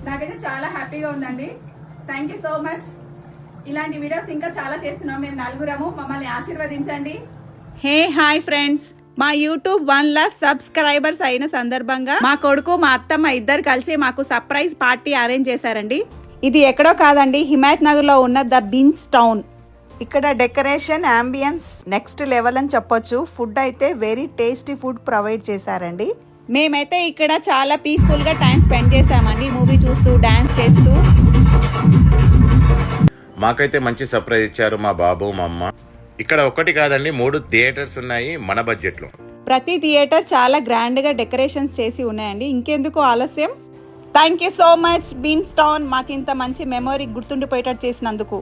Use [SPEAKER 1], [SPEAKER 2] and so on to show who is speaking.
[SPEAKER 1] నాకైతే చాలా హ్యాపీగా ఉందండి. Thank you so much. ఇలాంటి వీడియోస్ ఇంకా చాలా చేస్తున్నాం మేము నలుగురము. మమ్మల్ని ఆశీర్వదించండి. హే హాయ్ ఫ్రెండ్స్, మా యూట్యూబ్ 1 లాక్ సబ్స్క్రైబర్స్ అయిన సందర్భంగా మా కొడుకు మా అత్తమ్మ ఇద్దరు కలిసి మాకు సర్ప్రైజ్ పార్టీ అరేంజ్ చేశారండి. ఇది ఎక్కడో కాదండి, హిమాయత్ నగర్ లో ఉన్న ద బీన్స్ టౌన్. ఇక్కడ డెకరేషన్, అంబియన్స్ నెక్స్ట్ లెవెల్ అని చెప్పొచ్చు. ఫుడ్ అయితే వెరీ టేస్టీ ఫుడ్ ప్రొవైడ్ చేశారండి. మేమైతే ఇక్కడ చాలా పీస్ఫుల్ గా టైం స్పెండ్ చేసామండి, మూవీ చూస్తూ డాన్స్ చేస్తూ.
[SPEAKER 2] మాకైతే మంచి సర్ప్రైజ్ ఇచ్చారు మా బాబు మా అమ్మ. ఇక్కడ ఒకటి కాదండి 3 థియేటర్స్ ఉన్నాయి మన బడ్జెట్ లో.
[SPEAKER 1] ప్రతి థియేటర్ చాలా గ్రాండ్ గా డెకరేషన్స్ చేసి ఉన్నాయండి. ఇంకెందుకు ఆలస్యం. Thank you so much beans town, మాకు ఇంత మంచి మెమొరీ గుర్తుండిపోయేటట్టు చేసినందుకు.